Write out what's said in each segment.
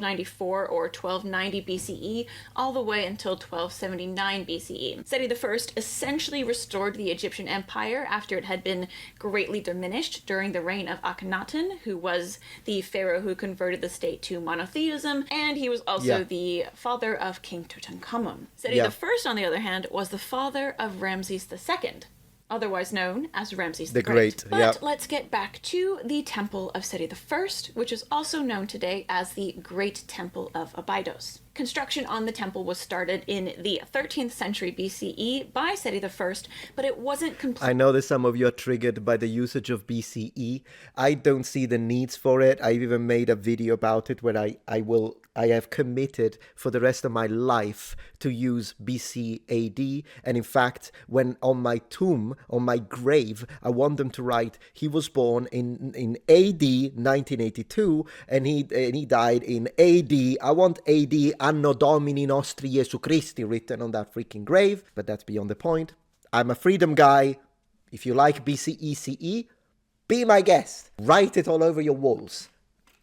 1294 or 1290 BCE all the way until 1279 BCE. Seti I essentially restored the Egyptian empire after it had been greatly diminished during the reign of Akhenaten, who was the pharaoh who converted the state to monotheism, and he was also the father of King Tutankhamun. Seti I, on the other hand, was the father of Ramses II, otherwise known as Ramses the Great. But let's get back to the Temple of Seti I, which is also known today as the Great Temple of Abydos. Construction on the temple was started in the 13th century BCE by Seti I, but it wasn't complete. I know that some of you are triggered by the usage of BCE. I don't see the needs for it. I've even made a video about it where I have committed for the rest of my life to use BC AD. And in fact, when on my tomb, on my grave, I want them to write, he was born in AD 1982 and he died in AD. I want AD Anno Domini Nostri Jesu Christi written on that freaking grave, but that's beyond the point. I'm a freedom guy. If you like BCE CE, be my guest. Write it all over your walls.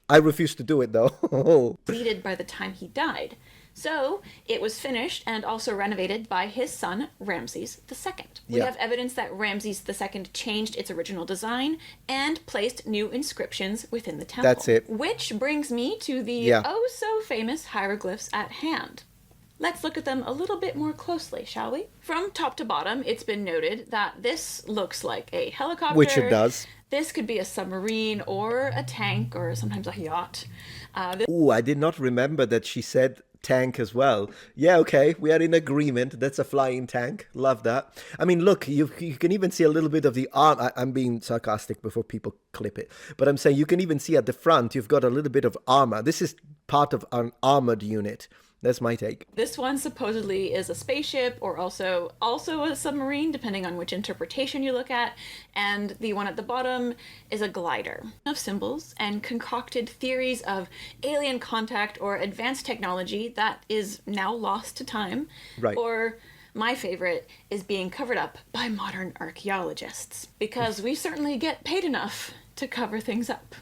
I refuse to do it though. Completed by the time he died. So it was finished and also renovated by his son, Ramses II. We have evidence that Ramses II changed its original design and placed new inscriptions within the temple. That's it. Which brings me to the oh-so-famous hieroglyphs at hand. Let's look at them a little bit more closely, shall we? From top to bottom, it's been noted that this looks like a helicopter. Which it does. This could be a submarine or a tank or sometimes a yacht. I did not remember that she said tank as well. Yeah, okay, we are in agreement. That's a flying tank. Love that. I mean, look, you can even see a little bit of the arm. I'm being sarcastic before people clip it. But I'm saying you can even see at the front, you've got a little bit of armor. This is part of an armored unit. That's my take. This one supposedly is a spaceship or also a submarine, depending on which interpretation you look at. And the one at the bottom is a glider of symbols and concocted theories of alien contact or advanced technology that is now lost to time. Right. Or my favorite is being covered up by modern archaeologists, because we certainly get paid enough to cover things up.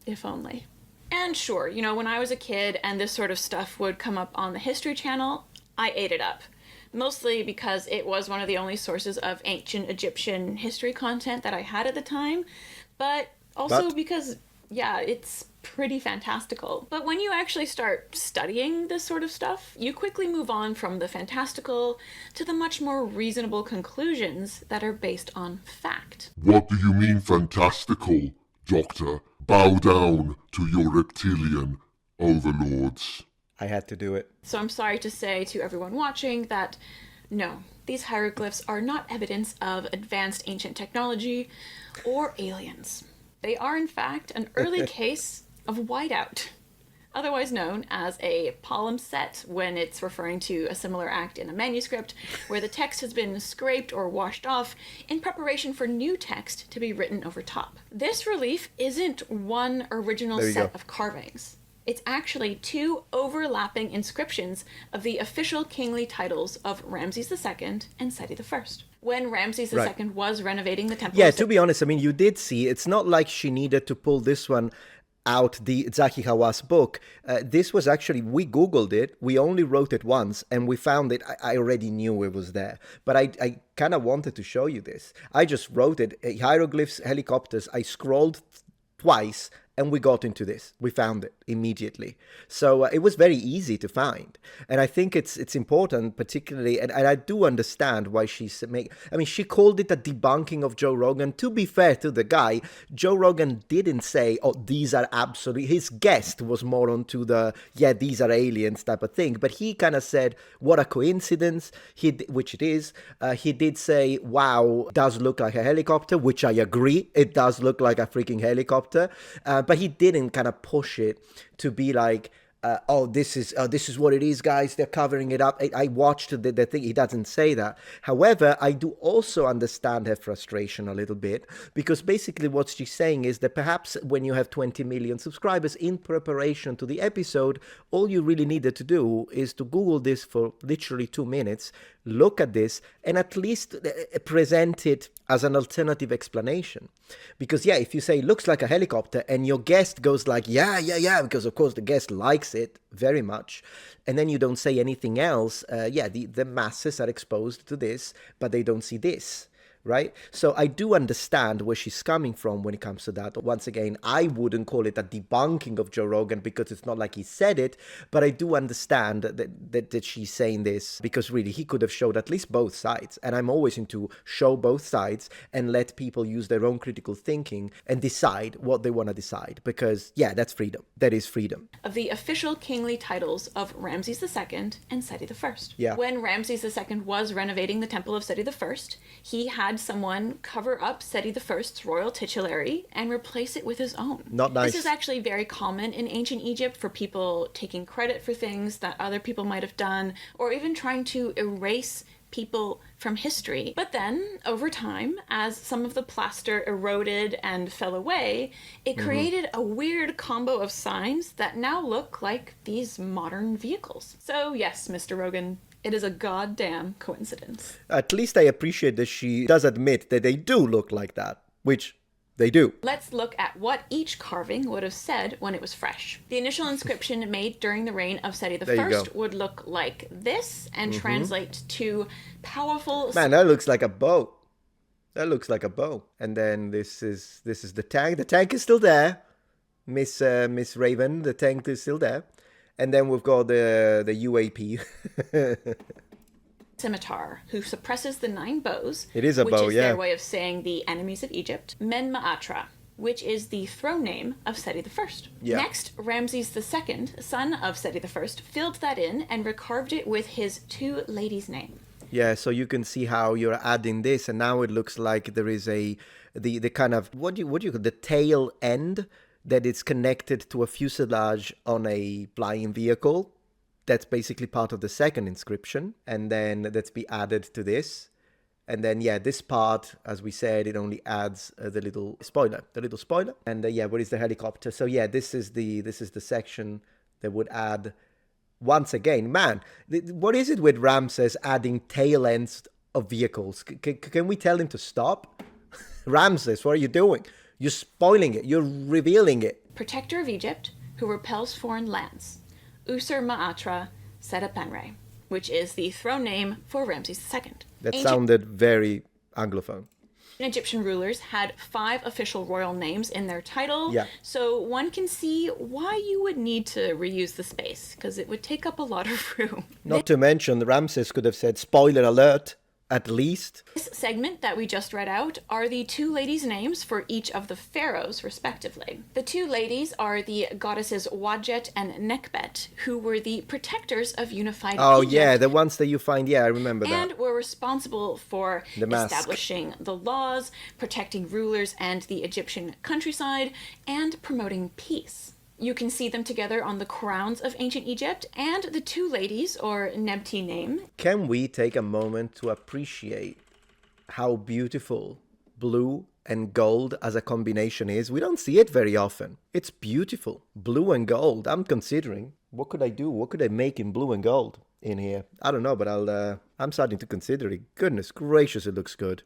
If only. And sure, you know, when I was a kid and this sort of stuff would come up on the History Channel, I ate it up. Mostly because it was one of the only sources of ancient Egyptian history content that I had at the time, but also because, it's pretty fantastical. But when you actually start studying this sort of stuff, you quickly move on from the fantastical to the much more reasonable conclusions that are based on fact. What do you mean fantastical, Doctor? Bow down to your reptilian overlords. I had to do it. So I'm sorry to say to everyone watching that, no, these hieroglyphs are not evidence of advanced ancient technology or aliens. They are, in fact, an early case of whiteout, otherwise known as a palimpsest when it's referring to a similar act in a manuscript where the text has been scraped or washed off in preparation for new text to be written over top. This relief isn't one original set of carvings. It's actually two overlapping inscriptions of the official kingly titles of Ramses II and Seti I. When Ramses II was renovating the temple... Yeah, to be honest, I mean, you did see, it's not like she needed to pull this one out, the Zaki Hawass book. This was actually, we Googled it, we only wrote it once, and we found it. I already knew it was there, but I kind of wanted to show you this. I just wrote it, hieroglyphs, helicopters. I scrolled twice, and we got into this. We found it immediately. So it was very easy to find. And I think it's important, particularly, and I do understand why she called it a debunking of Joe Rogan. To be fair to the guy, Joe Rogan didn't say, oh, these are absolutely, his guest was more onto the, these are aliens type of thing. But he kind of said, what a coincidence, which it is. He did say, wow, does look like a helicopter, which I agree. It does look like a freaking helicopter. But he didn't kind of push it to be like, this is what it is, guys. They're covering it up. I watched the thing. He doesn't say that. However, I do also understand her frustration a little bit, because basically what she's saying is that perhaps when you have 20 million subscribers, in preparation to the episode, all you really needed to do is to Google this for literally 2 minutes, look at this, and at least present it as an alternative explanation. Because yeah, if you say looks like a helicopter and your guest goes like yeah, because of course the guest likes it very much, and then you don't say anything else, the masses are exposed to this, but they don't see this. Right? So I do understand where she's coming from when it comes to that. Once again, I wouldn't call it a debunking of Joe Rogan, because it's not like he said it, but I do understand that she's saying this because really he could have showed at least both sides. And I'm always into show both sides and let people use their own critical thinking and decide what they want to decide, because yeah, that's freedom. That is freedom. Of the official kingly titles of Ramses II and Seti I. Yeah. When Ramses II was renovating the temple of Seti I, he had someone cover up Seti I's royal titulary and replace it with his own. Not nice. This is actually very common in ancient Egypt, for people taking credit for things that other people might have done, or even trying to erase people from history. But then, over time, as some of the plaster eroded and fell away, it created a weird combo of signs that now look like these modern vehicles. So yes, Mr. Rogan, it is a goddamn coincidence. At least I appreciate that she does admit that they do look like that, which they do. Let's look at what each carving would have said when it was fresh. The initial inscription made during the reign of Seti I would look like this and translate to powerful... Man, that looks like a bow. That looks like a bow. And then this is the tank. The tank is still there. Miss Raven, the tank is still there. And then we've got the UAP. Scimitar, who suppresses the 9 bows. It is a bow, which is yeah. their way of saying the enemies of Egypt. Menmaatra, which is the throne name of Seti I. Yeah. Next, Ramses II, son of Seti I, filled that in and recarved it with his 2 ladies' name. Yeah, so you can see how you're adding this, and now it looks like there is the kind of what do you the tail end that is connected to a fuselage on a flying vehicle. That's basically part of the second inscription, and then that's be added to this. And then, yeah, this part, as we said, it only adds the little spoiler. And what is the helicopter? So yeah, this is the section that would add, once again, man, what is it with Ramses adding tail ends of vehicles? Can we tell him to stop? Ramses, what are you doing? You're spoiling it. You're revealing it. Protector of Egypt, who repels foreign lands. Usur Maatra Setepenre, which is the throne name for Ramses II. That sounded very Anglophone. Egyptian rulers had 5 official royal names in their title, so one can see why you would need to reuse the space, because it would take up a lot of room. Not to mention, Ramses could have said, spoiler alert, at least. This segment that we just read out are the 2 ladies' names for each of the pharaohs, respectively. The 2 ladies are the goddesses Wadjet and Nekbet, who were the protectors of unified Egypt. Oh, yeah, the ones that you find, I remember that. And were responsible for establishing the laws, protecting rulers and the Egyptian countryside, and promoting peace. You can see them together on the crowns of ancient Egypt, and the 2 ladies, or Nebti name. Can we take a moment to appreciate how beautiful blue and gold as a combination is? We don't see it very often. It's beautiful. Blue and gold. I'm considering, what could I do? What could I make in blue and gold in here? I don't know, but I'm starting to consider it. Goodness gracious, it looks good.